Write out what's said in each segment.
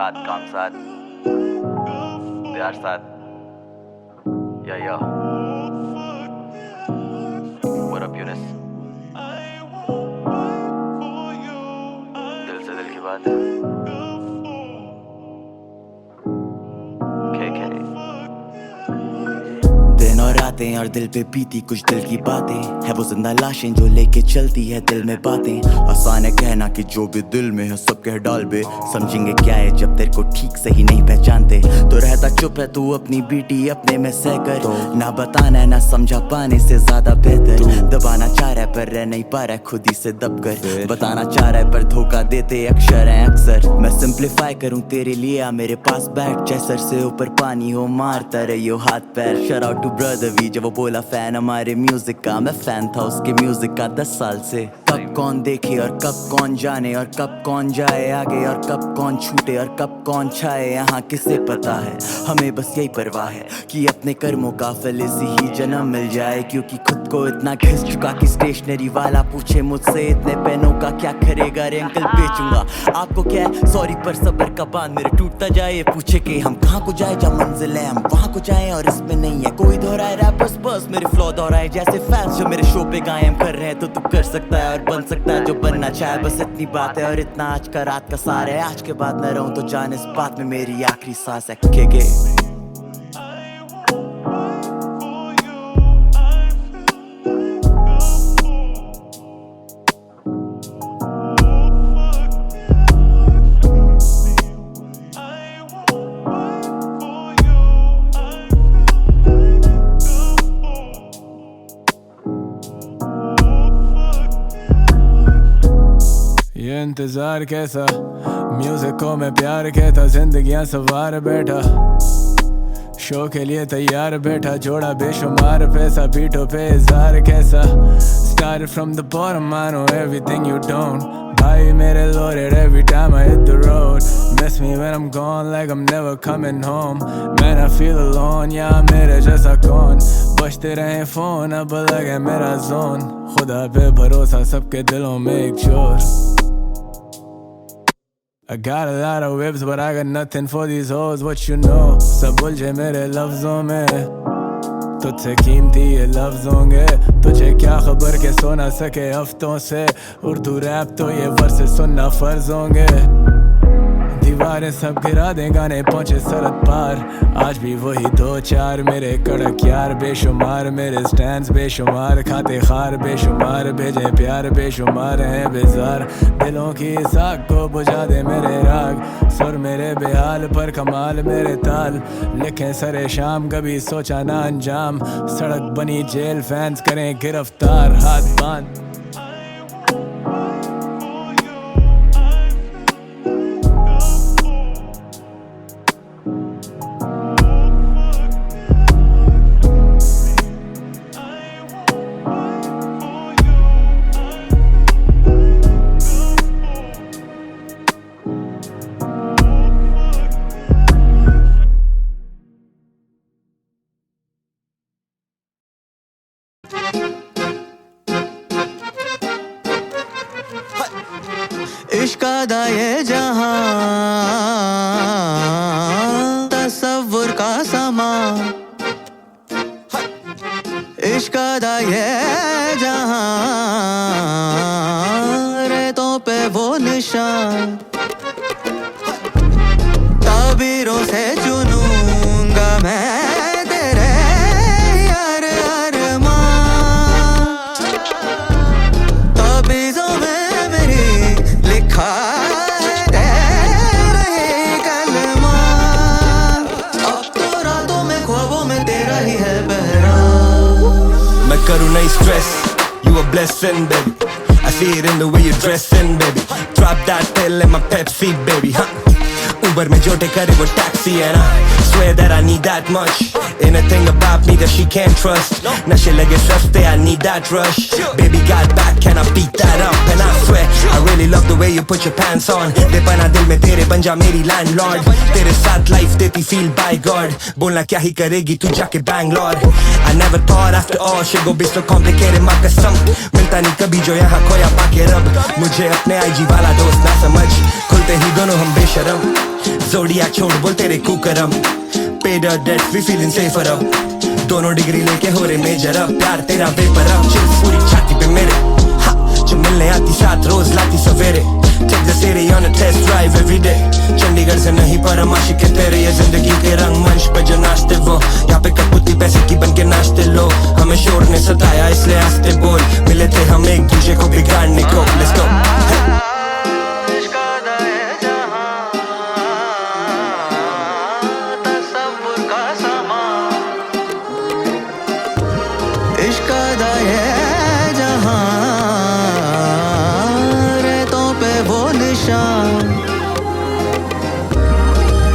साथ, काम साथ, प्यार साथ. Yo. What up, Yunus? दिल से दिल की बात है. KK. दिन और रातें और दिल पे बीती कुछ दिल की बातें है, वो जिंदा लाशें जो लेके चलती है दिल में बातें. आसान है कहना कि जो भी दिल में है सब कह डाल बे, समझेंगे क्या है जब तेरे को ठीक से ही नहीं पहचानते. तो रहता चुप है तू अपनी बीटी अपने में सह कर, तो ना बताना है ना समझा पाने से ज्यादा बेहतर. दबाना चाह रहा है पर रह नहीं पा रहा है खुद ही से दब कर, बताना चाह रहा है पर धोखा देते अक्षर हैं अक्सर. मैं सिंप्लीफाई करूं तेरे लिए आ मेरे पास बैठ, जैसे सर से ऊपर पानी हो मारता रहियो हाथ पैर. Shout out to brother we, जब वो बोला फैन हमारे म्यूजिक का, मैं फैन था उसके म्यूजिक का 10 साल से. कब कौन देखे और कब कौन जाने, और कब कौन जाए आगे और कब कौन छूटे और कब कौन छाए, यहाँ किसे पता है. हमें बस यही परवाह है कि अपने कर्मों का फल इसी ही जन्म मिल जाए. क्योंकि खुद को इतना घिस चुका कि स्टेशनरी वाला पूछे मुझसे इतने पेनों का क्या करेगा रे अंकल, बेचूंगा आपको क्या है सॉरी पर सबर का बांध मेरे टूटता जाए. ये पूछे कि हम कहाँ को जाए, जब मंजिल है हम वहाँ को जाए, और इसमें नहीं है कोई दोहराए. रैपर्स बस मेरे फ्लो दोहराए जैसे फैंस जो मेरे शो पे कायम कर रहे हैं. तो तू कर सकता है और बन सकता है जो बनना चाहे, बस इतनी बात है. और इतना आज का रात का सार है, आज के बाद न रहूं तो जान इस बात में मेरी आखिरी सांस है. KK. ये इंतजार कैसा, म्यूजिक को मैं प्यार कहता, जिंदगियां सवार बैठा, शो के लिए तैयार बैठा, जोड़ा बेशुमार पैसा बीटों पे इज़हार कैसा. Started from the bottom, I know everything you don't. भाई मेरे loaded every time I hit the road. Miss me when I'm gone like I'm never coming home. Man I feel alone, yeah मेरे जैसा कौन. बजते रहे phone अब लगे मेरा जोन, खुदा पे भरोसा सबके दिलों में एक चोर. I got a lot of whips but I got nothing for these hoes, what you know. सब उलझे मेरे लफ्जों में, तुझसे कीमती ये लफ्ज होंगे. तुझे क्या खबर के सो ना सके हफ्तों से, उर्दू रैप तो ये वर्स सुनना फर्ज होंगे. दीवारें सब गिरा दे गाने पहुंचे सरहद पार, आज भी वही 2-4 मेरे कड़क यार बेशुमार. मेरे स्टैंड्स बेशुमार, खाते खार बेशुमार, भेजे प्यार बेशुमार हैं बेजार. दिलों की साग को बुझा दे मेरे राग, सुर मेरे बेहाल पर कमाल मेरे ताल. लिखे सरे शाम कभी सोचा ना अंजाम, सड़क बनी जेल फैंस करें गिरफ्तार हाथ बांध. इश्क दा ये जहां तसव्वुर का समा, इश्क दा ये जहां रेतों पे वो निशान. ताबीरों से चुनूंगा मैं तेरे यार अरमान, ताबीज़ों में मेरी लिखा है तेरा ही कलमा. अब तो रातों में ख्वाबों में तेरा ही है पहरा. मैं करूँ नहीं stress, you a blessing baby. I see it in the way you dressing baby. Drop that pill in my Pepsi baby, huh? Uber में जोटे करे वो taxi है ना. Swear that I need that much. Anything about me that she can't trust. नशे लगे सस्ते, I need that rush. Baby got back, can I beat that up? And I swear, I really love the way you put your pants on. दे पना दिल में तेरे बन जा मेरी landlord. तेरे साथ life देती feel by God. बोलना क्या ही करेगी तू जाके Bangalore. I never thought after all shit go be so complicated माँ कसम. मिलता नहीं कभी जो यहाँ खोया पाके रब. मुझे अपने IG वाला दोस्त ना समझ, खुलते होते ही दोनों हम बेशरम, ज़ोडिएक छोड़ बोल तेरे कुकरम, paid our debts we feeling safer अब, दोनों डिग्री लेके हो रहे मेजर अब, प्यार तेरा वेपर अब, चिल्स पूरी छाती पे मेरे, हा जो मिलने आती साथ रोज लाती सवेरे, take the city on a test drive every day, Chandigarh से नहीं पर हम आशिक है तेरे, ये जिंदगी के रंग मंच पे जो नाचते वो, यहाँ पे कठपुतली पैसे की बन के नाचते लोग, हमें शोर ने सताया इसलिए आस्ते बोल, मिले थे हम एक दूसरे को बिगाड़ने को, let's go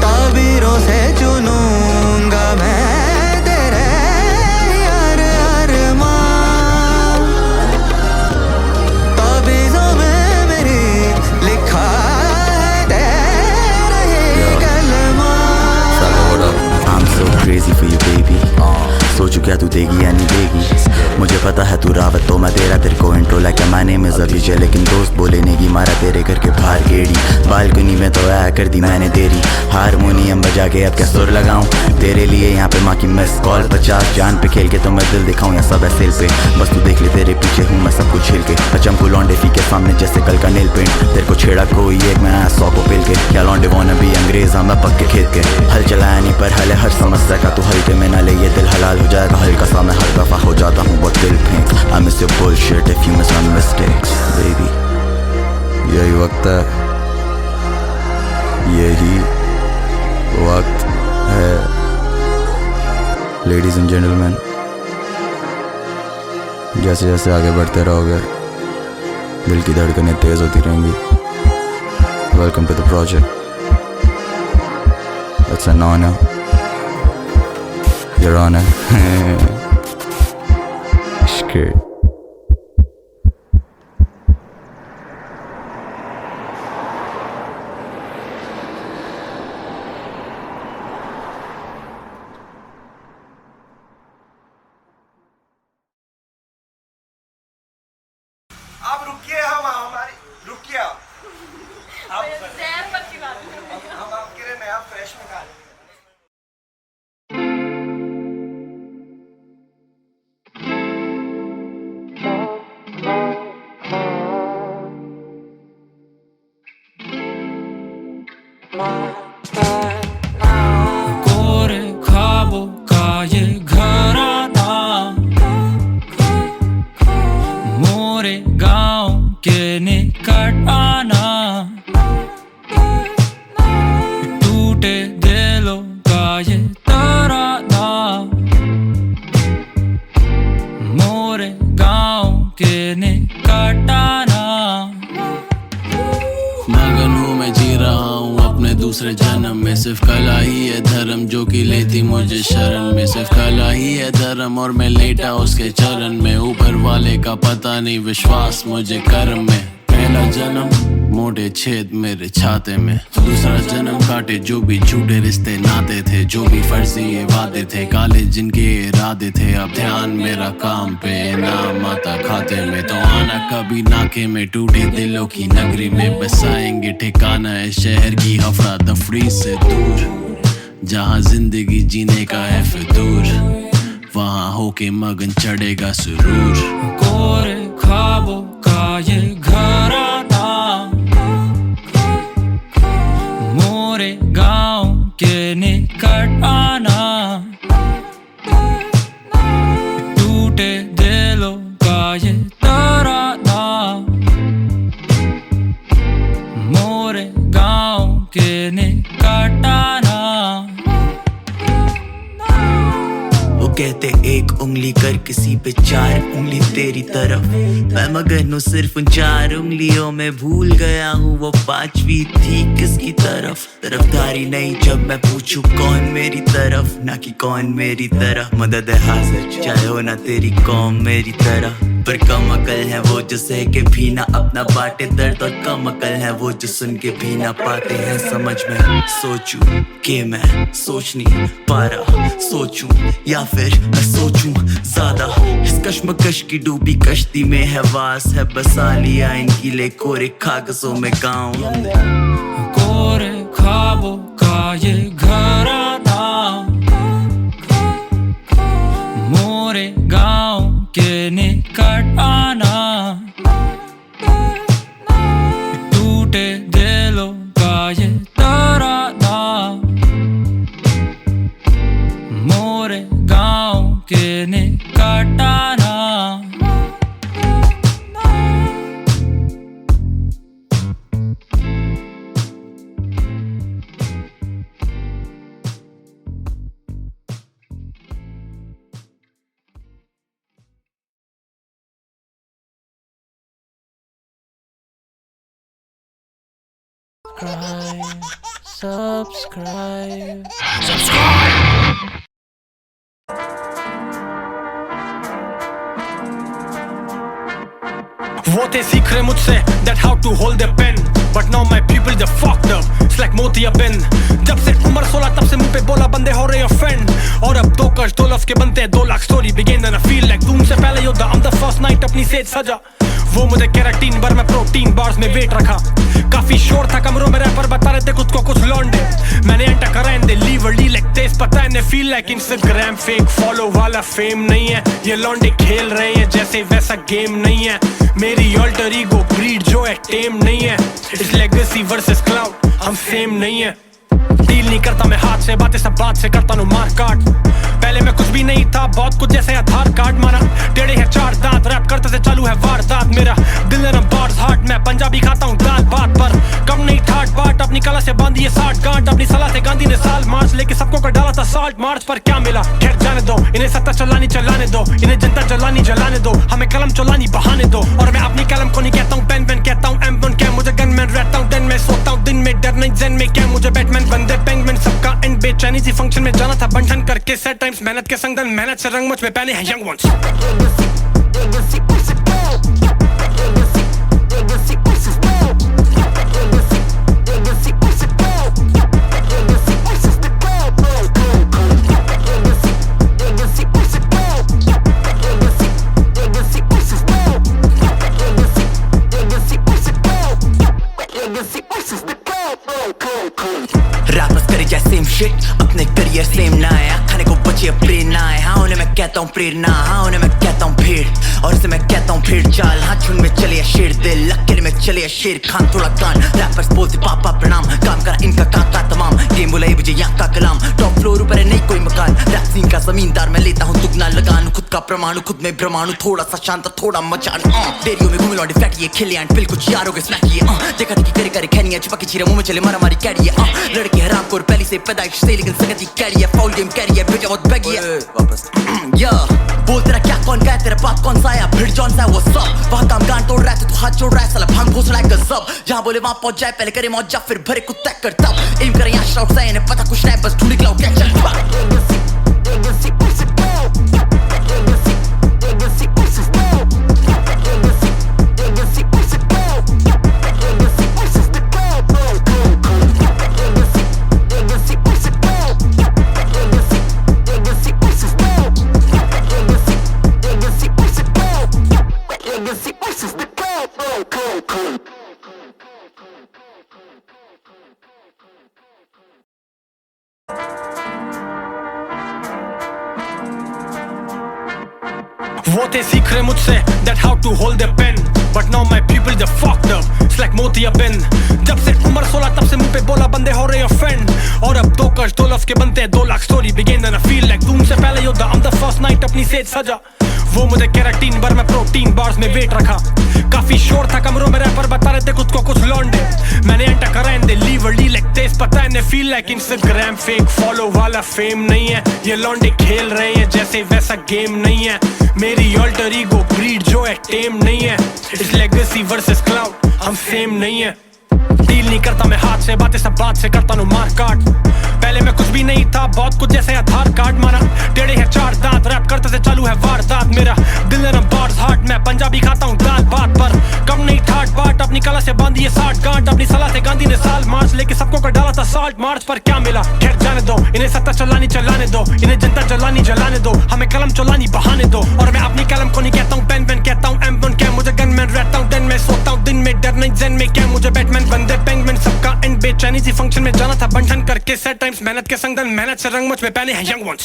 ताबीरों से चुनूंगा मैं तेरे यार अरमान, ताबीज़ों में मेरी लिखा है तेरा ये कलमा। I'm so crazy for you baby, सोचू क्या तू देगी या नहीं देगी, मुझे पता है तू रावत तो मैं तेरा, तेरे को intro like my name is Abhijay, लेकिन दोस्त बोले नेगी मारा तेरे घर के बाहर गेड़ी, बालकनी में तो आया कर दी मैंने देरी, हारमोनियम बजा के अब क्या सुर लगाऊं तेरे लिए, यहाँ पे माँ की मिस कॉल 50, जान पे खेल के तो मैं दिल दिखाऊं या सब है सेल पे, बस तू देख ले तेरे पीछे हूँ मैं सब कुछ हिल के, बचम को लौंडे फी के सामने जैसे कल का नेल पेंट, तेरे को छेड़ा कोई एक मैं आया 100 को पेल के, क्या लौंडे वो नबी अंग्रेज मैं पक्के खेत के, हल चलाया नहीं पर हल है हर समस्या का, तू हल्के में ना ले ये दिल हलाल हो जाएगा हल्का सा, मैं हर दफा हो जाता हूँ बहुत दिल फेंक, I miss your bullshit if you miss my mistakes baby, यही वक्त है, यही वक्त है ladies and gentlemen, जैसे जैसे आगे बढ़ते रहोगे दिल की धड़कनें तेज होती रहेंगी, welcome to the project, it's an honor, your honor Scared. आप रुकिए, हम हमारी रुकिए, हम आपके लिए नया फ्रेश निकाल कोरे ख्वाबों का ये घराना, मोरे गांव के निकट आना, टूटे दिलों का ये तराना, मोरे गांव के निकट आना, मगन हूँ मैं जी रहा हूँ अपने दूसरे जन्म में, सिर्फ कला ही है धर्म जो कि लेती मुझे शरण में, सिर्फ कला ही है धर्म और मैं लेटा उसके चरण में, ऊपर वाले का पता नहीं विश्वास मुझे कर्म में, पहला जन्म मोटे छेद मेरे छाते में, दूसरा जन्म काटे जो भी झूठे रिश्ते नाते थे, जो भी फर्जी ये वादे थे, काले जिनके इरादे थे, अब ध्यान मेरा काम पे नाम आता खाते में, तो आना कभी नाके में, टूटे दिलों की नगरी में बसाएंगे ठिकाना है शहर की हफड़ा दफड़ी से दूर, जहाँ जिंदगी जीने का है फितूर, वहाँ होके मगन चढ़ेगा सुरूर, कोरे ख्वाबों का ये घराना, मोरे गांव के निकट आना, टूटे दिलों का ये तराना, मोरे गांव के निकट आना। वो कहते एक उंगली कर किसी पे 4 उंगली तेरी तरफ, मैं मगन हूँ सिर्फ उन 4 उंगलियों में, भूल गया हूँ वो 5वीं थी किसकी तरफ, तरफदारी नहीं जब मैं पूछूं कौन मेरी तरफ, ना कि कौन मेरी तरह, मदद है हाजिर चाहे हो ना तेरी कौम मेरी तरह, पर कम अकल है वो जो सह के भी ना अपना बाटे दर्द, और कम अकल है वो जो सुन के भी ना पाते हैं समझ में। सोचूं कि मैं सोच नहीं पा रहा, सोचूं या फिर मैं सोचूं ज्यादा। इस कश्मकश की डूबी कश्ती में है वास है, बसा लिया इनकी ले कोरे कागजों में गाँव। कोरे ख्वाबों का ये घराना, मोरे गाँव के निकट आना, टूटे दिलों का ये तराना, मोरे गाँव के निकट आना। Subscribe. वो थे सीख रहे मुझसे that how to hold their pen, but now my people they fucked up. It's like मोतिया बिन। जब से उम्र 16 तब से मुंह पे बोला बंदे हो रहे offend, और अब 2 कश 2 लफ्ज़ के बनते हैं 2 lakh story begin and I feel like doom से पहले योद्धा I'm the first night अपनी सेज सजा। वो मुझे केराटीन भर में प्रोटीन बार्स में वेट रखा, काफी शोर था कमरों में रैपर बता रहे थे खुद को कुछ लौंडे। मैंने एंटर करा and they leave early like तेज पता है feel like Instagram fake follow वाला फेम नहीं है, ये लौंडे खेल रहे हैं जैसे वैसा गेम नहीं है। मेरी अल्टर ईगो ब्रीड जो है टेम नहीं है, इस लेगेसी वर्सेस क्लाउड हम सेम नहीं है। डील नहीं करता मैं हाथ से, बातें सब बात से करता हूँ मार काट। पहले मैं कुछ भी नहीं था, बहुत कुछ जैसे आधार कार्ड माना। टेढ़े हैं 4 दांत, रैप करते से चालू है वारदात। मेरा दिल है बार्स हार्ट, मैं पंजाबी खाता हूँ दाल बात पर कम नहीं ठाट बाट। अपनी कला से बांधी है 60 गांठ, अपनी सलाह से गांधी ने साल मार्च लेके सबको कर डाला था साल्ट मार्च। पर क्या मिला खैर जाने दो, इन्हें सत्ता चलानी चलाने दो, इन्हें जनता जलानी जलाने दो, हमें कलम चलानी बहाने दो। और मैं अपनी कलम को नहीं कहता हूँ पेन पेन कहता हूँ M1 क्या, मुझे गनमैन रहता हूँ दिन में सोता हूँ दिन में, डर नहीं जन में क्या मुझे बैटमैन बंदे पेंगुइन सबका एंड बेचैनी सी फंक्शन में जाना था बंधन करके सेट टाइम्स मेहनत के संग मेहनत से रंग मुझ में पहने हैं यंग वंस। रैपर्स करे जाए सेम शिट, अपने करियर सेम ना आया, खाने को बचे प्रेरणा है। हाँ उन्हें मैं कहता हूँ प्रेरणा, हाँ उन्हें मैं कहता हूँ भीड़, और इसे मैं कहता हूँ भीड़ चाल। हाँ झुंड में चले शेर दिल, लक्के में चले शेर खान थोड़ा कान। रैपर्स बोलते पापा प्रणाम, काम करा इनका काका तमाम। गेम बुलाई मुझे यहाँ का कलाम, टॉप फ्लोर ऊपर है नहीं कोई मकान। रैप सीन का जमींदार मैं लेता हूँ दुगना लगान, खुद का प्रमाण खुद में ब्रह्मांड, थोड़ा सा शांत थोड़ा मचान। डेरियो में घूमे लौंडे फ्लैट ये खेले एंड बिल कुछ यारों के स्मैक ये देखा देखी करे करे खैनिया छुपा के चीरे मुंह में चले मारा मारी कैरी है। लड़के हराम को पहली से पैदाइश से लेकिन संगति कैरी है, फाउल गेम कैरी है, बेटा बहुत बैगी है। वापस या बोल तेरा क्या कौन क्या तेरा बाप कौन सा आया फिर जॉन सा वो सब। वहाँ काम गान तोड़ रहा है तो हाथ जोड़ रहा है साला भांग घोष रहा है गजब। जहाँ बोले वहाँ पहुंच जाए पहले करे मौज फिर भरे कुत्ता करता एम करे यहाँ शाउट सा इन्हें पता कुछ नहीं बस ढूंढी क्लाउड कैच वो थे सीख रहे मुझसे that how to hold their pen, but now my people they fucked up. It's like मोतिया बिन। जब से उम्र 16 तब से मुंह पे बोला बंदे हो रहे offend, और अब 2 कश 2 लफ्ज़ के बनते हैं 2 lakh story begin and I feel like doom से पहले योद्धा I'm the first night अपनी सेज सजा। वो मुझे केराटीन भर में प्रोटीन बार्स में वेट रखा, काफी शोर था कमरों में रैपर बता रहे थे खुद को कुछ लौंडे। मैंने एंटर करा and they leave early like तेज पता है feel like Instagram fake follow वाला फेम नहीं है, ये लौंडे खेल रहे हैं जैसे वैसा गेम नहीं है। मेरी अल्टर ईगो ब्रीड जो है टेम नहीं है, इस लेगेसी वर्सेस क्लाउड हम सेम नहीं है। डील नहीं करता मैं हाथ से, बातें सब बात से करता हूँ मार काट। पहले मैं कुछ भी नहीं था, बहुत कुछ जैसे आधार कार्ड माना। टेढ़े हैं चार दांत, रैप करते से चालू है वारदात। मेरा दिल नरम बार्स हार्ट, मैं पंजाबी खाता हूँ दाल बात पर। कम नहीं ठाट बाट, अपनी कला से बांधी है 60 गांठ। अपनी सलाह से गांधी ने साल मार्च लेके सबको कर डाला था साल्ट मार्च पर। क्या मिला खैर जाने दो, इन्हें सत्ता चलानी चलाने दो, इन्हें जनता जलानी जलाने दो, हमें कलम चलानी बहाने दो। और मैं अपनी कलम को नहीं कहता हूँ पेन पेन, कहता हूँ M1 क्या। मुझे गनमैन रहता हूँ दिन में, सोता हूँ दिन में, डर नहीं ज़ेन में क्या। मुझे बैटमैन बंदे पेंगुइन, सबका एंड बेचैनी सी फंक्शन में जाना था बंधन करके सेट टाइम्स। मेहनत के संग धन, मेहनत से रंग मुझ में पहने हैं यंग वंस।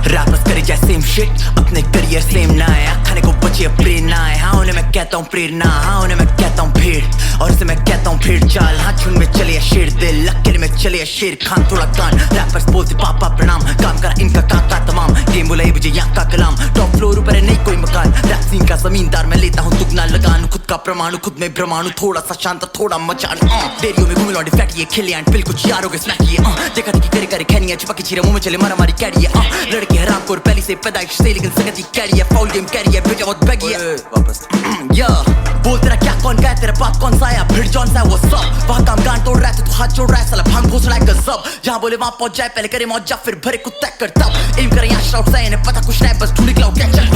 रैपर्स करे जाए सेम शिट, अपने करियर सेम ना आया, खाने को बचे प्रेरणा है। हाँ उन्हें मैं कहता हूँ प्रेरणा, हाँ उन्हें मैं कहता हूँ भीड़, और इसे मैं कहता हूँ भीड़ चाल। हाँ झुंड में चले शेर दिल, लक्के में चले शेर खान थोड़ा कान। रैपर्स बोलते पापा प्रणाम, काम करा इनका काका तमाम। गेम बुलाई मुझे यहाँ का कलाम, टॉप फ्लोर ऊपर है नहीं कोई मकान। रैप सीन का जमींदार मैं लेता हूँ दुगना लगान। खुद का प्रमाण खुद में ब्रह्मांड, थोड़ा सा शांत थोड़ा मचान। डेरियो में घूमे लौंडे फ्लैट ये खेले एंड बिल कुछ यारों के स्मैक ये। देखा देखी करे करे खैनिया चिपा के चीरे मुंह में चले मारा मारी कैरी है। लड़के हराम को पहली से पैदाइश से, लेकिन संगति कैरी है। फाउल गेम कैरी है, बेटा बहुत बैगी है। वापस या बोल तेरा क्या कौन क्या, तेरा बाप कौन सा आया, फिर जॉन सा वो सब। वहाँ काम गान तोड़ रहा है तो हाथ जोड़ रहा है, साला भांग घोष रहा है गजब। जहाँ बोले वहाँ पहुंच जाए, पहले करे मौज फिर भरे कुत्ता कर तब। एम करे यहाँ शाउट से, इन्हें पता कुछ नहीं बस ढूंढ निकलाओ क्या चल।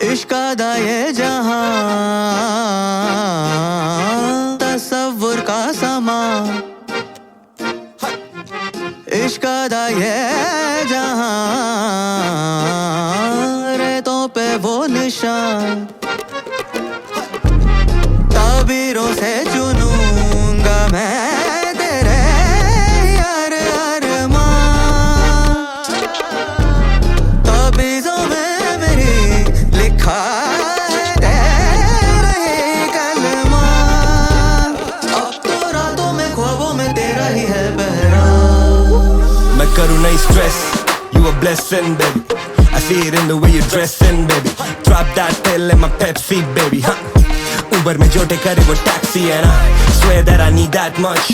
इश्क दा ये जहां तसव्वुर का समा। इश्क दा ये जहां रेतों पे वो निशान। ताबीरों से चुनूंगा मैं तेरे यार अरमान। ताबीज़ों में मेरी लिखा है तेरा ही कलमा। अब तो रातों में ख्वाबों में तेरा ही है पहरा। मैं करूँ नहीं stress, you a blessing baby. I see it in the way you dressing baby. Drop that pill in my Pepsi baby, huh? Uber में जोटे करे वो taxi है ना. Swear that I need that much.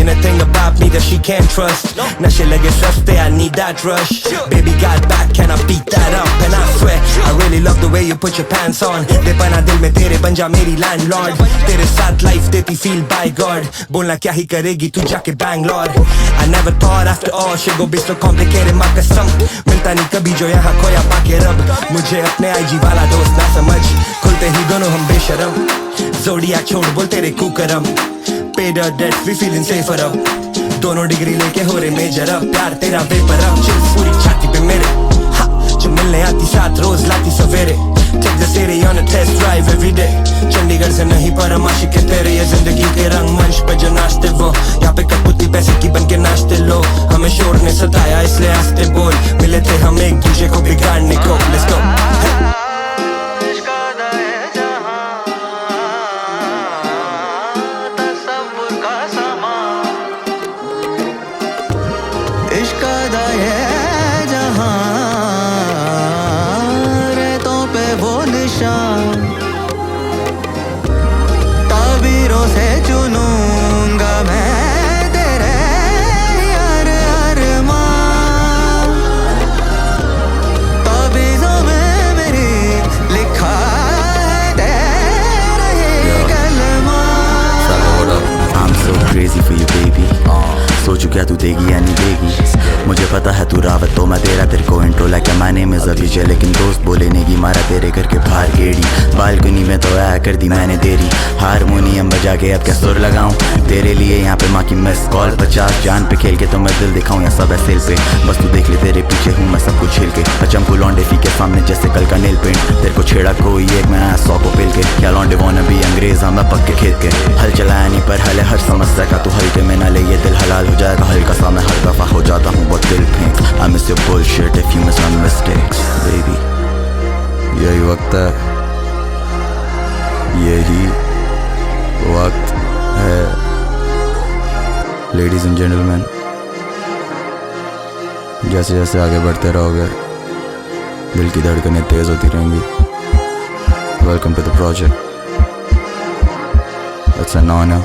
Anything about me that she can't trust. नशे लगे सस्ते, I need that rush. Baby got back, can I beat that up? And I swear, I really love the way you put your pants on. दे पना दिल में तेरे बन जा मेरी landlord. तेरे साथ life देती feel by God. बोलना क्या ही करेगी तू जाके Bangalore. I never thought after all shit go be so complicated माँ कसम. मिलता नहीं कभी जो यहाँ खोया पाके रब. मुझे अपने IG वाला दोस्त ना समझ. खुलते ही दोनों हम बेशरम. Zodiac छोड़ बोल तेरे कुकरम. Paid our debts we feeling safer up. दोनों डिग्री लेके हो रहे मेजर अप. प्यार तेरा वेपर अप. चिल पूरी छाती पे मेरे. हा जो मिलने आती साथ रोज लाती सवेरे. Take the city on a test drive every day. Chandigarh से नहीं पर माशी के तेरे ये जिंदगी के रंग मंच पे जो नाचते वो. यहाँ पे कपूती पैसे की बन के नाचते लो. हमें शोर ने सताया इसलिए आस्ते बोल. मिले थे हम एक दूसरे को बिगाड़ने को. Let's go. इश्क दा ये जहां रेतों पे वो निशान. ताबीरों से चुनूंगा मैं तेरे यार अरमान. ताबीज़ों में मेरी लिखा है तेरा ही कलमा. I'm so crazy for you baby. सोचू क्या तू देगी या नहीं देगी. मुझे पता है तू रावत तो मैं तेरा तेरे को intro like my name is Abhijay, लेकिन दोस्त बोले नेगी मारा तेरे घर के बाहर गेड़ी। बालकनी में तो आया कर दी मैंने देरी, हारमोनियम बजा के अब क्या सुर लगाऊं तेरे लिए यहाँ पे माँ की मिस कॉल 50 जान पे खेल के तो मैं दिल दिखाऊं या सब है सेल पे। बस तू देख ले तेरे पीछे हूँ मैं सब कुछ झेल के, बचम को लौंडे फी के सामने जैसे कल का नेल पेंट। तेरे को छेड़ा कोई एक मैं आया 100 को पेल के, क्या लौंडे वो नबी अंग्रेज हम पक्के खेत के। हल चलाया नहीं पर हल है हर समस्या का, तू हल्के में ना ले ये दिल हलाल हो जाएगा हल्का सा। मैं हर दफा हो जाता हूँ बहुत दिल फेंक। I miss your bullshit if you miss my mistakes, baby. यही वक्त है, यही वक्त है। Ladies and gentlemen, जैसे जैसे आगे बढ़ते रहोगे दिल की धड़कनें तेज होती रहेंगी। Welcome to the project. It's an honor,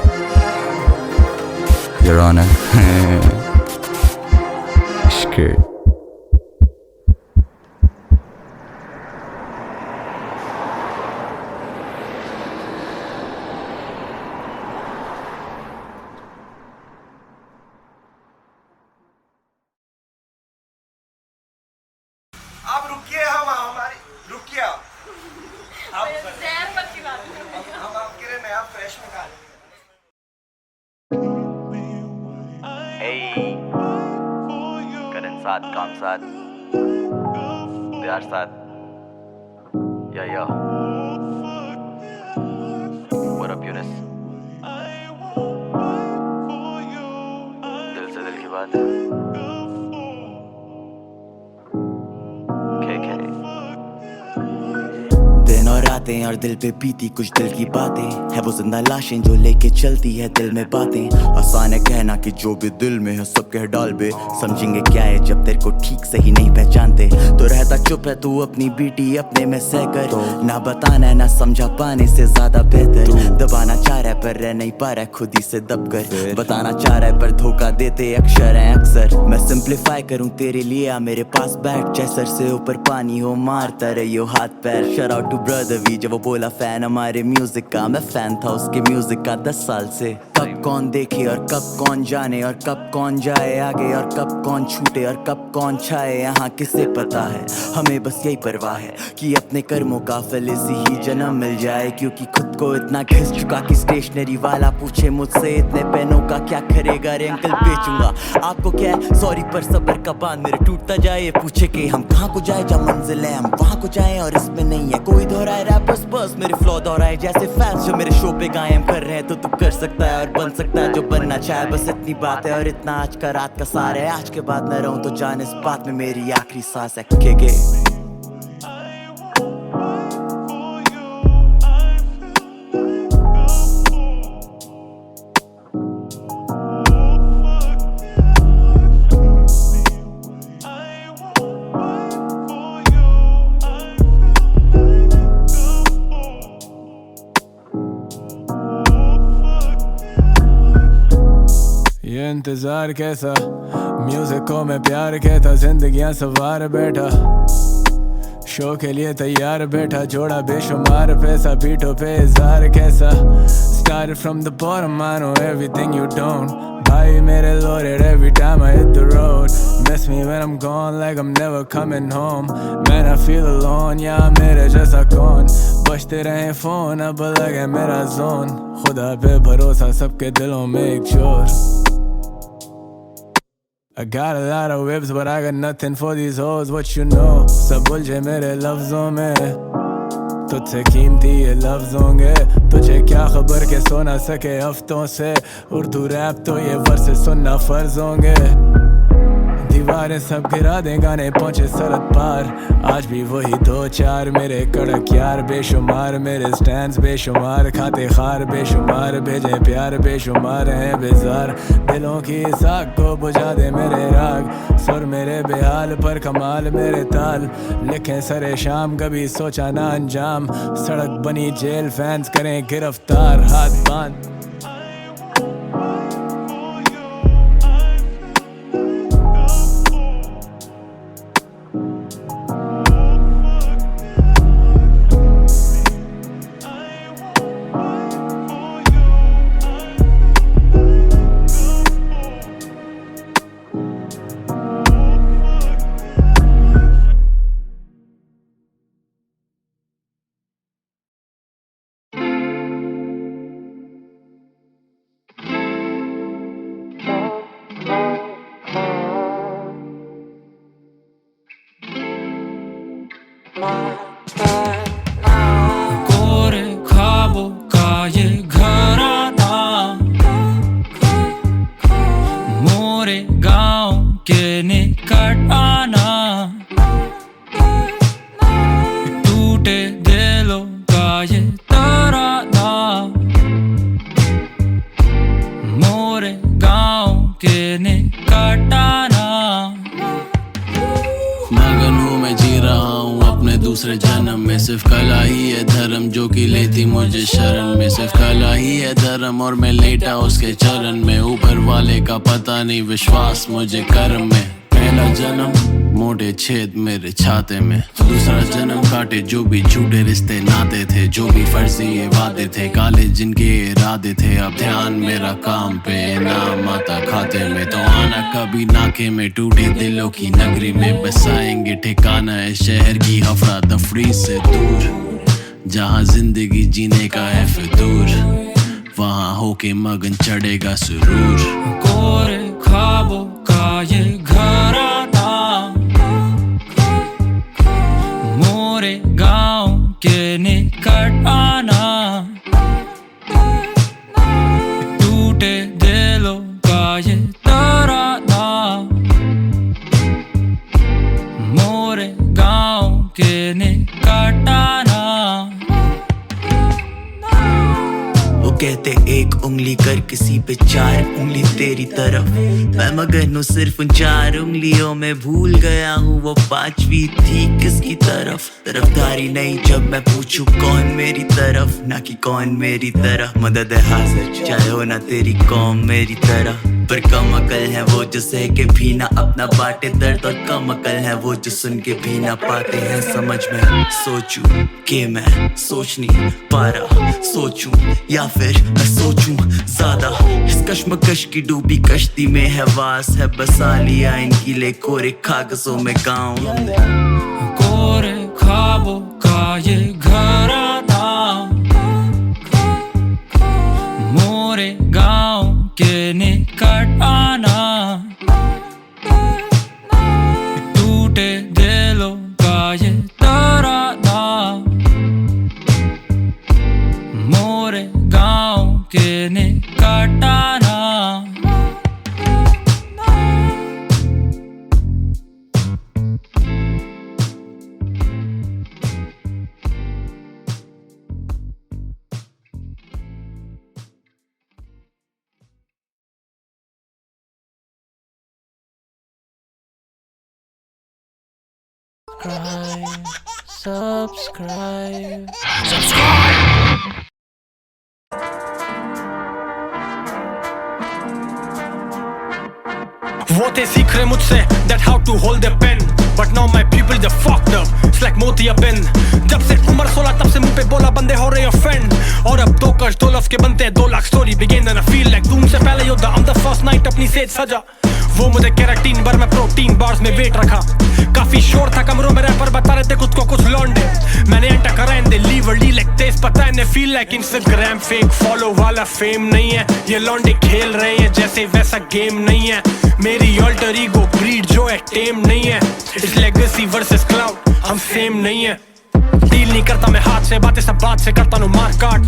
Your Honor. Scared. आप रुकिए, हम हमारी रुकिए आप हम आपके लिए नया फ्रेश निकाल। Hey, करण साथ, काम साथ, प्यार साथ, या What up Yunus? दिल से दिल की बात है। दिन और रातें और दिल पे बीती कुछ दिल की बातें, है वो जिंदा लाशें जो लेके चलती है दिल में बातें। आसान है कहना कि जो भी दिल में है सब कह डाल बे, समझेंगे क्या है जब तेरे को ठीक से ही नहीं पहचानते। तो रहता चुप है तू अपनी बीटी अपने में सह कर, तो ना बताना है ना समझा पाने से ज्यादा बेहतर। दबाना चाह रहा है पर रह नहीं पा रहा है खुद ही से दब कर, बताना चाह रहा है पर धोखा देते अक्षर हैं अक्सर। मैं सिंप्लीफाई करूं तेरे लिए आ मेरे पास बैठ, जैसर से ऊपर पानी हो मारता रहियो हाथ पैर। Shout out to brother we, जब वो बोला फैन हमारे म्यूजिक का, मैं फैन था उसके म्यूजिक का 10 साल से। कब कौन देखे और कब कौन जाने, और कब कौन जाए आगे और कब कौन छूटे और कब कौन छाए यहाँ किसे पता है। हमें बस यही परवाह है कि अपने कर्मों का फल इसी ही जन्म मिल जाए, क्योंकि खुद को इतना घिस चुका कि स्टेशनरी वाला पूछे मुझसे इतने पेनों का क्या करेगा रे अंकल बेचूंगा। आपको क्या है सॉरी पर सबर का बांध मेरे टूटता जाए, ये पूछे कि हम कहाँ को जाए जहाँ मंजिल है हम वहाँ को जाए, और इसमें नहीं है कोई दोहराए रैपर्स बस मेरे फ्लो दोहराए जैसे फैंस जो मेरे शो पे कायम कर रहे हैं। तो तू कर सकता है और बन सकता है जो बनना चाहे, बस इतनी बात है और इतना आज का रात का सार है। आज के बाद न रहूं तो जान इस बात में मेरी आखिरी सांस है। के ये इंतजार कैसा, म्यूजिक को मैं प्यार कहता, जिंदगियां सवार बैठा, शो के लिए तैयार बैठा, जोड़ा बेशुमार पैसा बीटों पे इज़हार कैसा। Started from the bottom, I know everything you don't. भाई मेरे loaded every time I hit the road. Miss me when I'm gone like I'm never coming home. Man I feel alone, yeah मेरे जैसा कौन, बजते रहे phone अब लगे मेरा जोन। खुदा पे भरोसा सबके दिलों में एक शोर। I got a lot of whips but I got nothing for these hoes, what you know। सब उलझे मेरे लफ्जों में, तुझसे कीमती ये लफ्ज होंगे, तुझे क्या खबर के सो ना सके हफ्तों से। उर्दू रैप तो ये वर्से सुनना फर्ज होंगे, दीवारें सब गिरा दे गाने पहुंचे सरहद पार। आज भी वही 2-4 मेरे कड़क यार बेशुमार, मेरे स्टैंड्स बेशुमार, खाते खार बेशुमार, भेजे प्यार बेशुमार हैं बेजार। दिलों की साग को बुझा दे मेरे राग, सुर मेरे बेहाल पर कमाल मेरे ताल। लिखे सरे शाम कभी सोचा ना अंजाम, सड़क बनी जेल फैंस करें गिरफ्तार हाथ बांध। मोरे गांव के निकट आना, टूटे दिलों का ये तराना, मोरे गांव के निकट आना। मगन हूँ मैं जी रहा हूँ अपने दूसरे जन्म में, सिर्फ कला ही है धर्म जो कि लेती मुझे शरण में, सिर्फ कला ही है धर्म और मैं लेटा उसके चरण में, ऊपर वाले का पता नहीं विश्वास मुझे कर्म में। पहला जन्म मोटे छेद मेरे छाते में, दूसरा जन्म काटे जो भी झूठे रिश्ते नाते थे, जो भी फर्जी ये वादे थे, काले जिनके इरादे थे, अब ध्यान मेरा काम पे नाम आता खाते में। तो आना कभी नाके में टूटे दिलों की नगरी में, बसाएंगे ठिकाना है शहर की हफड़ा दफड़ी से दूर, जहाँ जिंदगी जीने का है फितूर, वहाँ होके मगन चढ़ेगा सुरूर। कोरे ख्वाबों का ये घराना, मोरे गांव के निकट आना, टूटे दिलों का ये तराना, मोरे गांव के निकट आना। वो कहते एक उंगली कर किसी पे चार उंगली तेरी तरफ, मैं मगन हूँ सिर्फ उन चार उंगलियों में, भूल गया हूँ वो पांचवी थी किसकी तरफ। तरफदारी नहीं जब मैं पूछूं कौन मेरी तरफ, ना कि कौन मेरी तरह। मदद है हाजिर चाहे हो ना तेरी कौम मेरी तरह, पर कम अकल है वो जो सह के भी ना अपना बांटे दर्द, और कम अकल है वो जो सुन के भी ना पाते हैं समझ में। सोचूं कि मैं सोच नहीं पा रहा, सोचूं या फिर मैं सोचूं ज्यादा, इस कश्मकश की डूबी कश्ती में है वास है, बसा लिया इन गीले कोरे कागजों में गाँव। कोरे ख्वाबों का ये घराना, मोरे गांव के निकट आना, टूटे दिलों का ये तराना, मोरे गांव के निकट आना। Subscribe. वो थे सीख रहे मुझसे that how to hold the pen, but now my people they fucked up, it's like मोतिया बिन। जब से उम्र 16 तब से मुंह पे बोला बंदे हो रहे offend, और अब 2 कश 2 लफ्ज के बनते हैं 2 lakh story begin and I feel like धूम से पहले योद्धा I'm the first night अपनी सेज सजा। वो मुझे केराटीन भर में प्रोटीन बार्स में वेट रखा, काफी शोर था कमरों में रैपर बता रहे थे खुद को कुछ लौंडे, मैंने एंटर करा and they leave early like तेज पता है feel like Instagram fake follow वाला फेम नहीं है, ये लौंडे खेल रहे हैं जैसे वैसा गेम नहीं है, मेरी अल्टर ईगो ब्रीड जो है टेम नहीं है, इट्स लेगेसी वर्सेस क्लाउड हम सेम नहीं है, डील नहीं करता मैं हाथ से बातें सब बात से करता हूँ मार काट,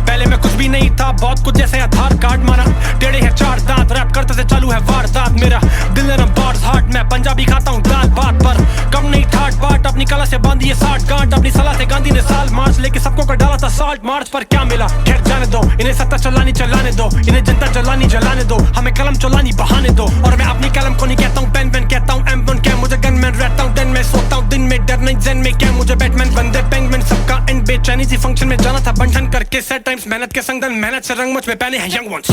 पहले मैं कुछ भी नहीं था बहुत कुछ जैसे आधार कार्ड माना, टेढ़े हैं 4 दांत रैप करते से चालू है वारदात, मेरा दिल है बार्स हार्ट मैं पंजाबी खाता हूँ दाल बात पर, कम नहीं ठाट बाट अपनी कला से बांधी है 60 गांठ, अपनी सलाह से गांधी ने साल मार्च लेके सबको कर डाला था साल्ट मार्च पर क्या मिला खैर जाने दो, इन्हें सत्ता चलानी चलाने दो, इन्हें जनता जलानी जलाने दो, हमें कलम चलानी बहाने दो, और मैं अपनी कलम को नहीं कहता हूँ पेन पेन कहता हूँ M1 क्या मुझे गनमैन रहता हूँ दिन में सोता हूँ दिन में डर नहीं जन में क्या मुझे बैटमैन बंदे पेंगुइन सबका एंड बेचैनी सी फंक्शन में जाना था बंधन करके सेट टाइम्स मेहनत के संग मेहनत से रंग मुझ में पहने हैं यंग वंस।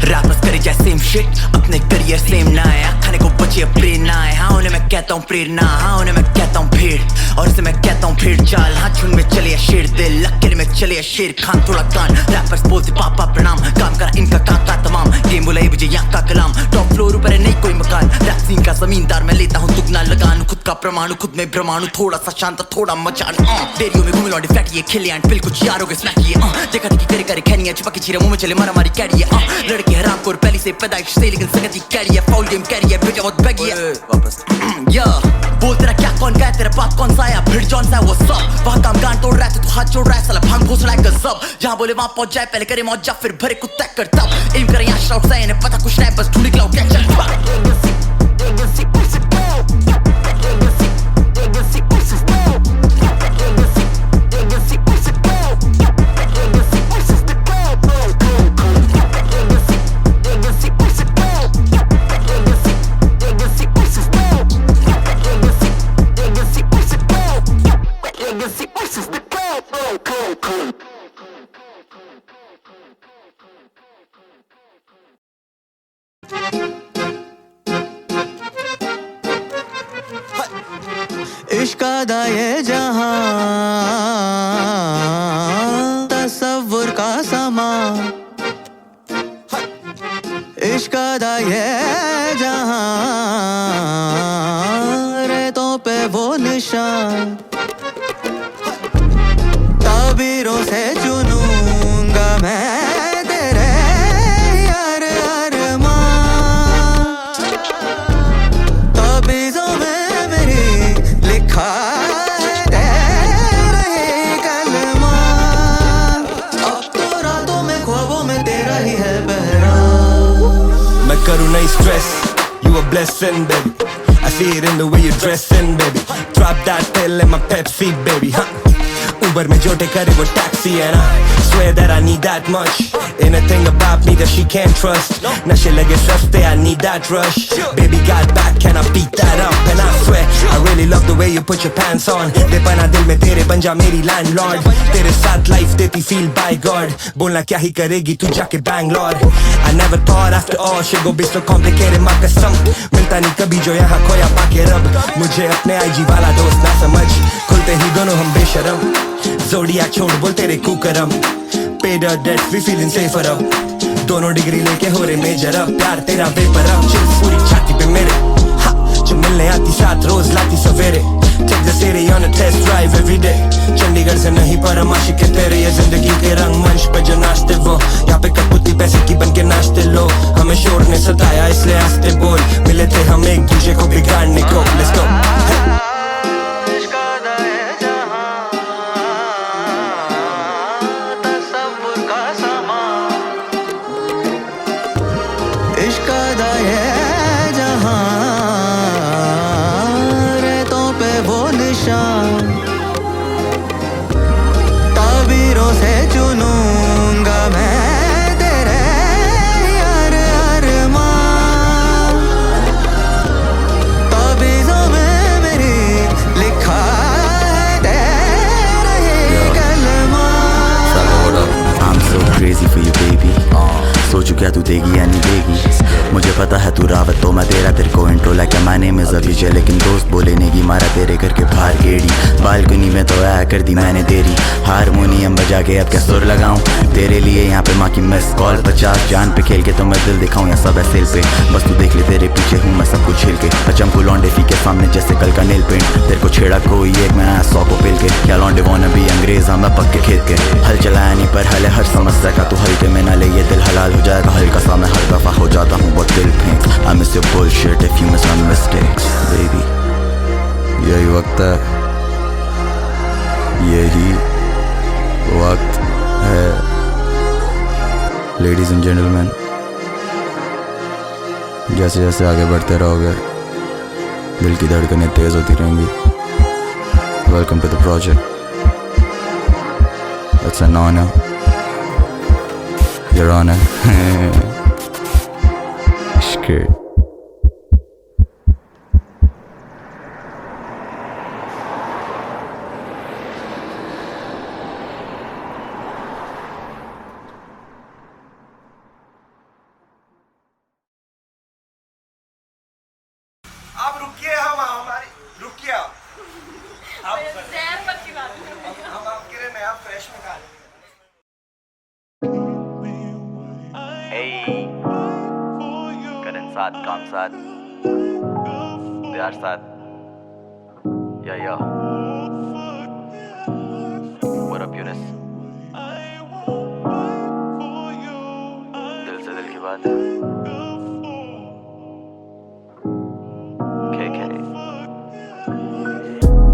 रैपर्स करे जाए सेम शिट अपने करियर सेम ना आया, खाने को बचे प्रेम ना आए, हाँ उन्हें मैं कहता कहता हूँ प्रेरणा, हाँ उन्हें मैं कहता हूँ भीड़, और इसे मैं कहता हूँ भीड़ चाल। हाँ झुंड में चले शेर दिल, लकीर में चले शेर खान, थोड़ा कान। रैपर्स बोलते पापा प्रणाम, काम करा इनका काका तमाम। गेम बुलाई मुझे यहाँ का कलाम, टॉप फ्लोर ऊपर है नहीं कोई मकान। रैप सीन का जमींदार मैं लेता हूँ दुगना लगान, खुद का परमाणु खुद में ब्रह्मांडु, थोड़ा सा शांत थोड़ा मचान। डेरियो में घूमे लौंडे फ्लैट ये खेले एंड बिल कुछ यारों के स्मैक ये देखा देखी करे करे खैनिया छुपा के चीरा मुंह में चले मारा मारी कैडी है। लड़के हराम को पहले से पैदाइश से, लेकिन संगति कैडी है, फाउल गेम कैडी है, बेटा बहुत बैगी है। वापस या बोल तेरा क्या कौन गया, तेरा बाप कौन सा आया, फिर जॉन सा वो सब। वहाँ काम गान तोड़ रहा है तो हाथ जोड़ रहा है, साला भांग घोष रहा है गजब। जहाँ बोले वहाँ पहुंच जाए, पहले करे मौज जा फिर भरे कुत्ता कर तब। एम करे यहाँ शाउट से, इन्हें पता कुछ नहीं बस ढूंढ क्लाउड कैच। इश्क दा ये जहां तसव्वुर का समा, इश्क दा ये जहां रेतों पे वो निशान। ताबीरों से चुनूंगा मैं तेरे यार अरमान, ताबीज़ों में मेरी लिखा है तेरा ही कलमा। अब तो रातों में ख्वाबों में तेरा ही है पहरा। मैं करूँ नहीं stress, you a blessing baby, I see it in the way you dressing baby, drop that pill in my Pepsi baby, huh? Uber में जोटे करे वो taxi है ना, swear that I need that much, anything about me that she can't trust, नशे लगे सस्ते I need that rush, baby got back can I beat that up, and I swear I really love the way you put your pants on, दे पना दिल में तेरे बन जा मेरी landlord, तेरे साथ life देती feel by God, बोलना क्या ही करेगी तू जाके Bangalore, I never thought after all shit go be so complicated माँ कसम, मिलता नहीं कभी जो यहाँ खोया पाके रब, मुझे अपने IG वाला दोस्त ना समझ, खुलते ही दोनों हम बेशरम, Zodiac छोड़ बोल तेरे कुकरम, paid our debts we feeling safer up, दोनों डिग्री लेके हो रहे मेजर अब, प्यार तेरा वेपर अब, चिल पूरी छाती पे मेरे, हा जो मिलने आती साथ रोज लाती सवेरे, take the city on a test drive every day, Chandigarh से नहीं पर माशी के तेरे, ये जिंदगी के रंग मंच पे जो नाचते वो, यहाँ पे कपूती पैसे की बन के नाचते लो, हमें शोर ने सताया इसलिए आस्ते बोल, मिले थे हम एक दूसरे को बिगाड़ने को, let's go इश्क दा ये जहां रेतों पे वो निशान, ताबीरों से चुनूंगा मैं तेरे यार अरमान, ताबीज़ों में मेरी लिखा है तेरा ही कलमा। I'm so crazy for you baby, सोचू क्या तू देगी या नहीं देगी, मुझे पता है तू रावत तो मैं तेरा, तेरे को intro like my name is Abhijay, लेकिन दोस्त बोले नेगी मारा तेरे घर के बाहर गेड़ी, बालकनी में तो आया कर दी मैंने देरी, हारमोनियम बजा के अब क्या सुर लगाऊं, तेरे लिए यहाँ पे माँ की मिस कॉल 50, जान पे खेल के तो मैं दिल दिखाऊं या सब है सेल पे, बस तू देख ले तेरे पीछे हूँ मैं सब कुछ हिल के, बचम को लौंडे फी के सामने जैसे कल का नेल पेंट, तेरे को छेड़ा कोई एक मैं आया 100 को पेल के, क्या लौंडे वो नबी अंग्रेज मैं पक्के खेत के, हल चलाया नहीं पर हल है हर समस्या का, तू हल्के में ना ले ये दिल हलाल हो जाएगा हल्का सा, मैं हर दफा हो जाता हूँ बहुत दिल फेंक, I miss your bullshit if you miss my mistakes baby, यही वक्त है, यही वक्त है, ladies and gentlemen, जैसे जैसे आगे बढ़ते रहोगे दिल की धड़कनें तेज होती रहेंगी, welcome to the project, it's an honor, your honor, scared. अब रुकिए, हम हमारी साथ काम साथ प्यार साथ या What up Yunus दिल से दिल की बात है KK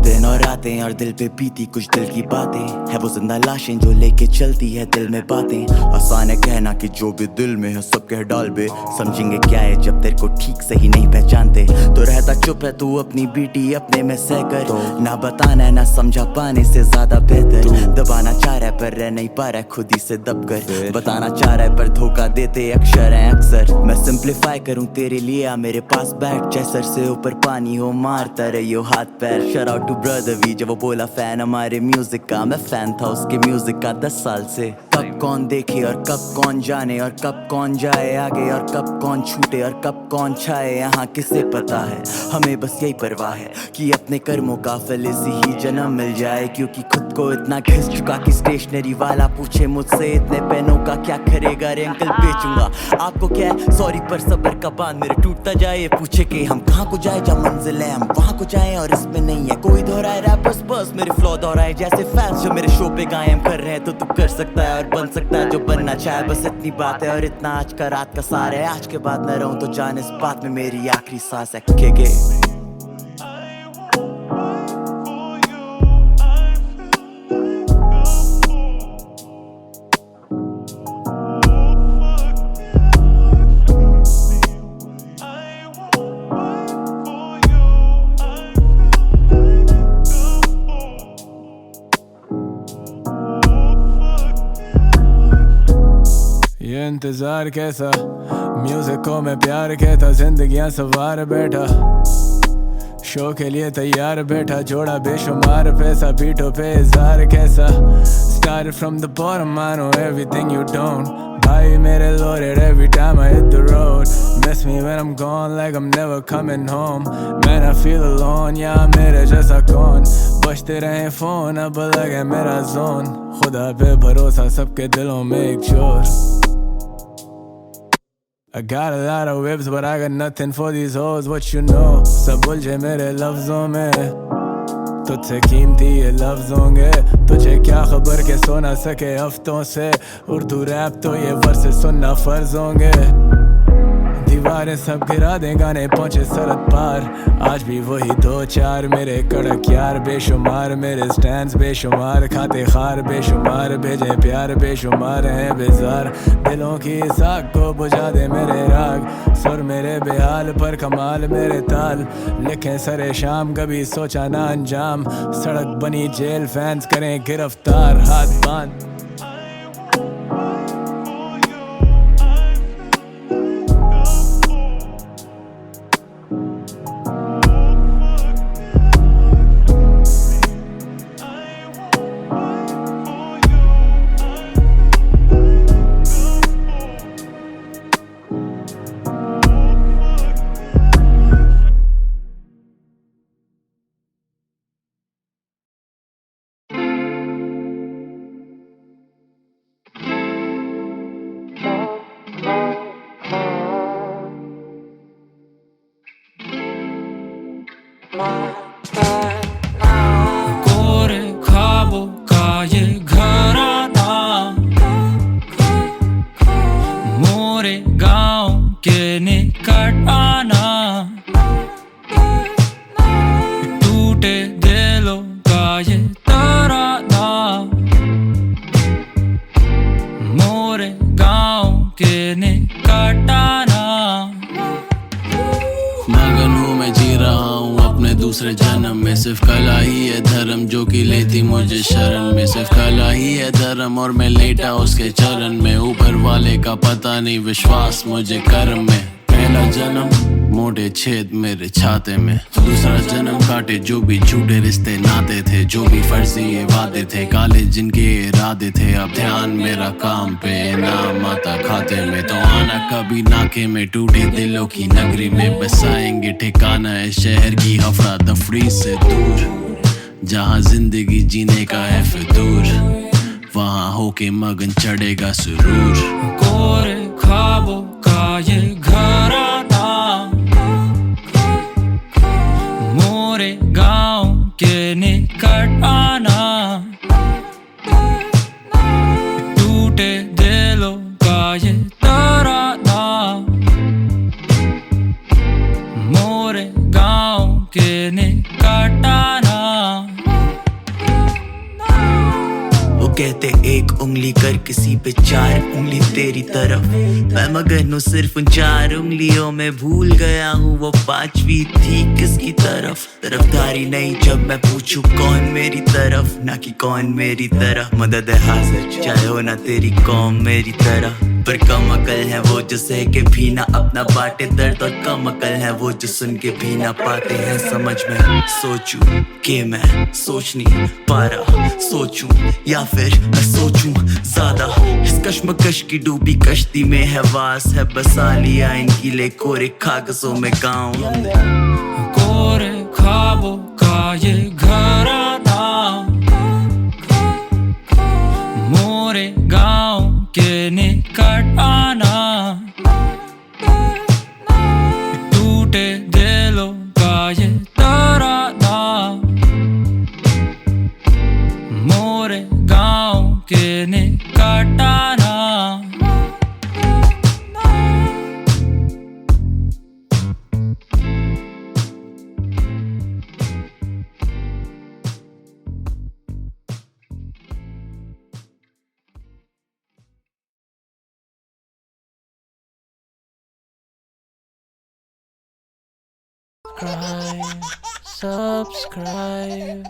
दिन और रातें और दिल पे बीती कुछ दिल की बातें है वो जिंदा लाशें जो लेके चलती है दिल में बातें आसान है कहना कि जो भी दिल में है सब कह डाल बे समझेंगे क्या है जब तेरे को ठीक से ही नहीं पहचानते तो रहता चुप है तू अपनी बीटी अपने में सह कर तो ना बताना है ना समझा पाने से ज्यादा बेहतर दबाना चाह रहा है पर रह नहीं पा रहा है खुद ही से दब कर बताना चाह रहा है पर धोखा देते अक्षर हैं अक्सर मैं सिंप्लीफाई करूं तेरे लिए आ मेरे पास बैठ जैसे सर से ऊपर पानी हो मारता रहियो हाथ पैर shut out to brother we जब वो बोला फैन हमारे म्यूजिक का मैं फैन था उसके म्यूजिक का 10 साल से कब कौन देखे और कब कौन जाने और कब कौन जाए आगे और कब कौन छूटे और कब कौन छाए यहाँ किसे पता है हमें बस यही परवाह है कि अपने कर्मों का फल इसी ही जन्म मिल जाए क्योंकि खुद को इतना घिस चुका कि स्टेशनरी वाला पूछे मुझसे इतने पेनों का क्या करेगा रे अंकल बेचूंगा आपको क्या है सॉरी पर सबर का बांध मेरे टूटता जाए ये पूछे कि हम कहाँ को जाए जब मंजिल है हम वहाँ को जाए और इसमें नहीं है कोई दोहराए रैपर्स बस मेरे फ्लो दोहराए जैसे फैंस जो मेरे शो पे कायम कर रहे हैं तो तू कर सकता है और बन सकता है जो बनना चाहे बस इतनी बात है और इतना आज का रात का सार है आज के बाद न रहूं तो जान इस बात में मेरी आखिरी सांस है के ये इंतजार कैसा म्यूजिक को मैं प्यार कहता जिंदगियां सवार बैठा शो के लिए तैयार बैठा जोड़ा बेशुमार पैसा बीटों पे इज़हार कैसा started from the bottom I know everything you don't भाई मेरे loaded every time I hit the road miss me when I'm gone like I'm never coming home man I feel alone yeah मेरे जैसा कौन बजते रहे phone अब लगे मेरा जोन खुदा पे भरोसा सबके दिलों में एक शोर I got a lot of whips but I got nothing for these hoes what you know सब उलझे मेरे लफ्जों में तुझसे कीमती ये लफ्ज होंगे तुझे क्या खबर के सो ना सके हफ्तों से उर्दू रैप तो ये वर्स सुनना फर्ज होंगे दीवारें सब गिरा दे गाने पहुंचे सरहद पार आज भी वही 2-4 मेरे कड़क यार बेशुमार मेरे स्टैंड्स बेशुमार खाते खार बेशुमार भेजे प्यार बेशुमार हैं बेजार दिलों की साग को बुझा दे मेरे राग सुर मेरे बेहाल पर कमाल मेरे ताल लिखे सरे शाम कभी सोचा ना अंजाम सड़क बनी जेल फैंस करें गिरफ्तार हाथ बांध कोरे ख्वाबों का ये घराना मोरे गांव के निकट आना टूटे दिलों का ये तराना मोरे गांव के निकट आना मगन हूँ मैं जी रहा हूँ अपने दूसरे जन्म में सिर्फ कला ही है धर्म जो कि लेती मुझे शरण में सिर्फ कला ही है धर्म और मैं लेटा उसके चरण में ऊपर वाले का पता नहीं विश्वास मुझे कर्म में पहला जन्म मोटे छेद मेरे छाते में दूसरा जन्म काटे जो भी झूठे रिश्ते नाते थे जो भी फर्जी ये वादे थे काले जिनके इरादे थे अब ध्यान मेरा काम पे नाम आता खाते में तो आना कभी नाके में टूटे दिलों की नगरी में बसाएंगे ठिकाना है शहर की हफड़ा दफड़ी से दूर जहाँ जिंदगी जीने का है फितूर वहाँ होके मगन चढ़ेगा सुरूर कोरे ख्वाबों का ये घराना कहते एक उंगली कर किसी पे चार उंगली तेरी तरफ, मैं मगन हूँ सिर्फ उन चार उंगलियों में, भूल गया हूँ वो पांचवी थी किसकी तरफ। तरफदारी नहीं जब मैं पूछूं कौन मेरी तरफ, ना कि कौन मेरी तरह। मदद है हाजिर चाहे हो ना तेरी कौम मेरी तरह, पर कम अकल है वो जो सह के भी ना अपना बाटे दर्द, और कम अकल है वो जो सुन के भी ना पाते हैं समझ में। सोचूं कि मैं सोच नहीं पा रहा, सोचूं या फिर मैं सोचूं ज्यादा। इस कश्मकश की डूबी कश्ती में है वास है, बसा लिया इन गीले कोरे कागजों में गाँव। कोरे ख्वाबों का ये घराना, मोरे गाँव के निकट आना, टूटे दिलों का ये तराना, मोरे गाँव के निकट आना। Subscribe.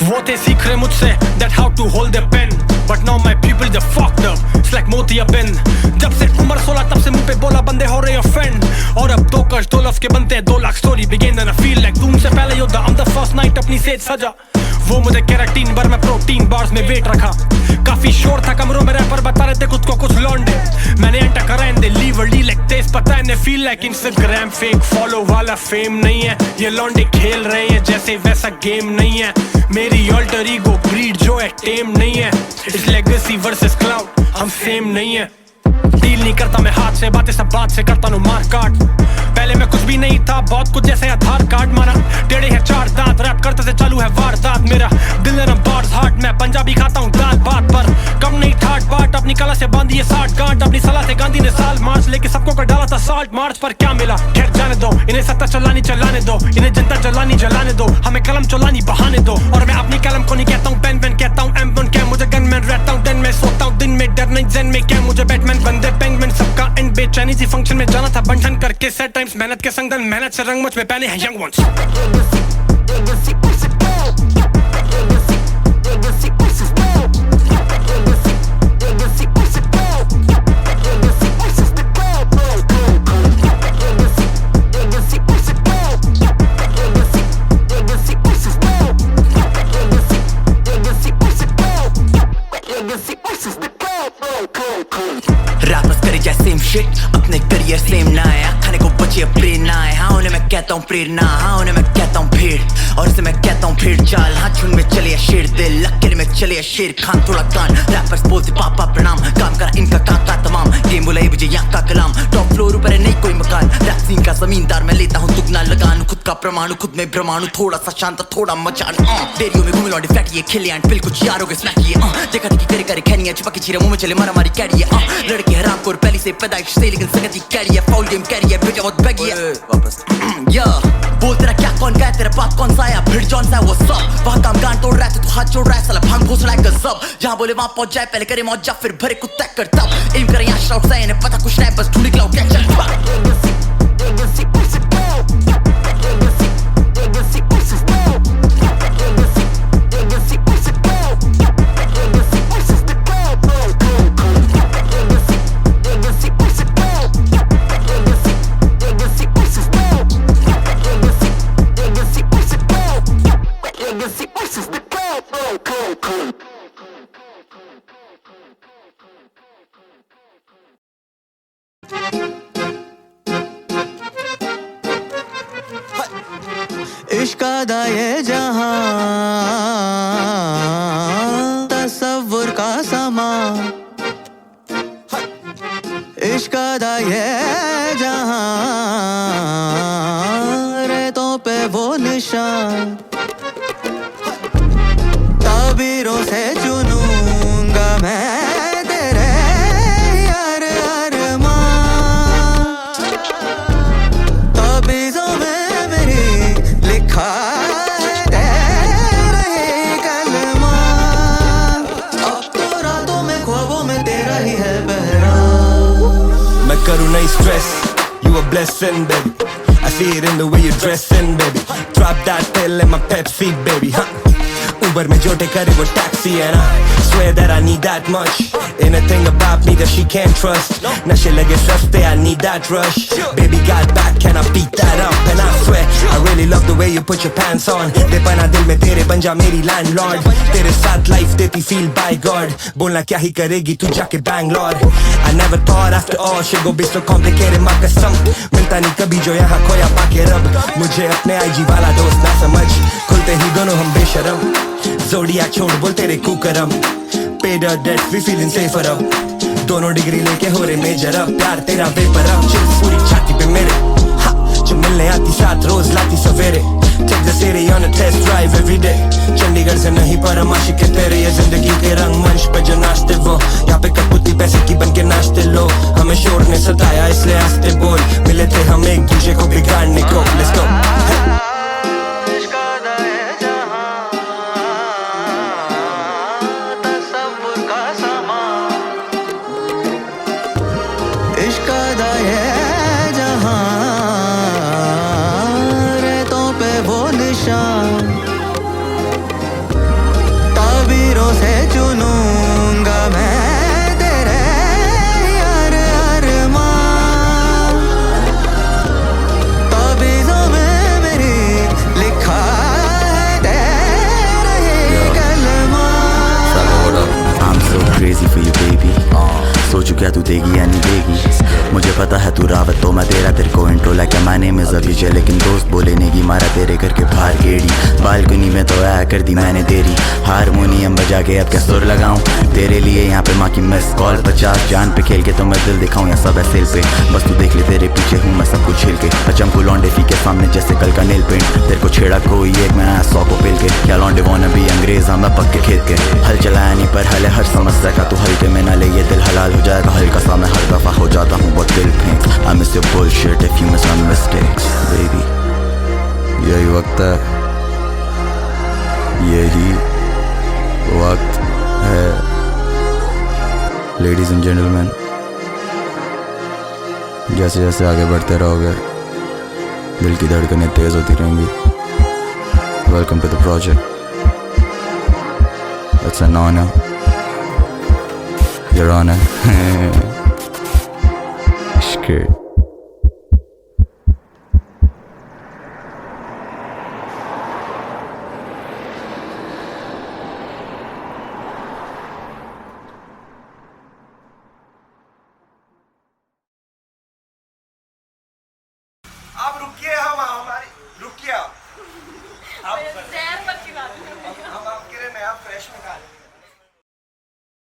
वो थे सीख रहे मुझसे that how to hold their pen, but now my people they fucked up. It's like मोतिया बिन। जब से उम्र 16 तब से मुंह पे बोला बंदे हो रहे offend, और अब 2 कश 2 लफ्ज के बनते हैं 2 lakh story begin and I feel like doom से पहले योद्धा I'm the first night अपनी सेज सजा। वो मुझे केराटीन भर में प्रोटीन बार्स में वेट रखा, काफी शोर था कमरों में रैपर बता रहे थे खुद को कुछ लौंडे। मैंने एंटर करा and they leave early like तेज पता है feel like Instagram fake follow वाला फेम नहीं है, ये लौंडे खेल रहे हैं जैसे वैसा गेम नहीं है। मेरी अल्टर ईगो ब्रीड जो है टेम नहीं है, इस लेगेसी वर्सेस क्लाउड हम सेम नहीं है। डील नहीं करता मैं हाथ से, बातें सब बात से करता हूँ मार काट। पहले मैं कुछ भी नहीं था, बहुत कुछ जैसे आधार कार्ड माना। टेढ़े हैं 4 दांत, रैप करते से चालू है वारदात। मेरा दिल है बार्स हार्ट, मैं पंजाबी खाता हूँ दाल बात पर कम नहीं ठाट बाट। अपनी कला से बांधी है 60 गांठ, अपनी सलाह से गांधी ने साल मार्च लेके सबको कर डाला था साल्ट मार्च। पर क्या मिला खैर जाने दो, इन्हें सत्ता चलानी चलाने दो, इन्हें जनता जलानी जलाने दो, हमें कलम चलानी बहाने दो। और मैं अपनी कलम को नहीं कहता हूँ पेन पेन कहता हूँ M1 क्या, मुझे गनमैन रहता हूँ दिन में सोता हूँ दिन में, डर नहीं जन में क्या मुझे बैटमैन बंदे पेंगुइन सबका एंड बेचैनी सी फंक्शन में जाना था बंधन करके सेट टाइम्स मेहनत के संग मेहनत से रंग मुझ में पहने हैं यंग वंस। रैपर्स करे जाए सेम शिट, अपने करियर सेम ना आया, खाने को बचे प्रेरणा है। हाँ उन्हें मैं कहता हूँ प्रेरणा, हाँ उन्हें मैं कहता हूँ भीड़, और इसे मैं कहता हूँ भीड़ चाल। हाँ झुंड में चले शेर दिल, लक्के में चले शेर खान थोड़ा कान। रैपर्स बोलते पापा प्रणाम, काम करा इनका काका तमाम, गेम बुलाई मुझे यहाँ का कलाम। टॉप फ्लोर ऊपर है नहीं कोई मकान, रैप सीन का जमींदार मैं लेता हूँ दुगना लगान। खुद का प्रमाण खुद में ब्रह्मांड, थोड़ा सा शांत थोड़ा मचान। डेरियो में घूमे लौंडे फ्लैट ये खेले एंड बिल कुछ यारों के स्मैक ये देखा देखी करे करे खैनिया छुपा के चीरा मुंह में चले मारा मारी कैरी है। लड़के हराम को पहली से पैदाइश से लेकिन संगति कैरी है, फाउल गेम कैरी है, बेटा बहुत बैगी है। वापस या बोल तेरा क्या कौन क्या तेरा बाप कौन सा आया फिर जॉन सा वो सब। वहाँ काम गान तोड़ रहा है तो हाथ जोड़ रहा है साला भांग घोष रहा है गजब। जहाँ बोले वहाँ पहुंच जाए पहले करे मौज फिर भरे कुत्ता करता एम करे यहाँ शाउट से इन्हें पता कुछ नहीं बस ढूंढी क्लाउड कैच इश्कादा ये जहां तसव्वुर का समा, इश्कादा ये जहां रेतों पे वो निशान। ताबीरों से चुनूंगा मैं तेरे यार अरमान, ताबीज़ों नहीं stress. You a blessing, baby. I see it in the way you dressing, baby. Drop that pill in my Pepsi, baby, huh? Uber में जो करे वो taxi है ना. Swear that I need that much. Anything about me that she can't trust. नशे लगे सस्ते, I need that rush. Baby got back, can I beat that up? And I swear, I really love the way you put your pants on. दे पना दिल में तेरे बन जा मेरी landlord. तेरे साथ life देती feel by God. बोलना क्या ही करेगी तू जाके Bangalore. I never thought after all shit go be so complicated, माँ कसम. मिलता नहीं कभी जो यहाँ खोया पाके रब. मुझे अपने IG वाला दोस्त ना समझ. खुलते ही दोनों हम बेशरम. Zodiac छोड़ बोल तेरे कुकरम. Paid our debts, we feeling safer up. दोनों डिग्री लेके हो रहे मेजर अप. प्यार तेरा वेपर अप. चिल पूरी छाती पे मेरे. हा जो मिलने आती साथ रोज लाती सवेरे. Take the city on a test drive every day. Chandigarh से नहीं पर माशी के तेरे. ये जिंदगी के रंग मंच पे जो नाचते वो. यहाँ पे कपूती पैसे की बन के नाचते लो. हमें शोर ने सताया इसलिए आस्ते बोल. मिले थे हम एक दूसरे को बिगाड़ने को. Let's go. ताबीरों से चुनूंगा मैं तेरे यार अरमान. ताबीज़ों में मेरी लिखा है तेरा ही कलमा. I'm so crazy for you baby. सोचू क्या तू देगी या नहीं देगी. मुझे पता है तू रावत तो मैं तेरा. तेरे को intro like my name is Abhijay. लेकिन दोस्त बोले नेगी मारा तेरे घर के बाहर गेड़ी. बालकनी में तो आया कर दी मैंने तेरी. हारमोनियम बजा के अब क्या सुर लगाऊं तेरे लिए. यहाँ पे माँ की मिस कॉल 50. जान पे खेल के तो मैं दिल दिखाऊं या सब है सेल पे. बस तू देख ले तेरे पीछे हूँ मैं सब कुछ हिल के. बचम को लौंडे फी के सामने जैसे कल का नेल पेंट. तेरे को छेड़ा कोई एक मैं आया 100 को पेल के. क्या लौंडे वो नबी अंग्रेज मैं पक्के खेत के. हल चलाया नहीं पर हल है हर समस्या का. तू हल्के में ना ले ये दिल हलाल हो जाएगा हल्का सा. मैं हर दफा हो जाता हूँ बहुत दिल फेंक. I miss your bullshit if you miss my mistakes, baby. यही वक्त है, यही वक्त है. Ladies and gentlemen, जैसे जैसे आगे बढ़ते रहोगे दिल की धड़कनें तेज होती रहेंगी. Welcome to the project. It's an honor. Your honor. Scared. आप रुकिए. हम हमारी रुकिए. आप हम आपके लिए नया फ्रेश निकालें.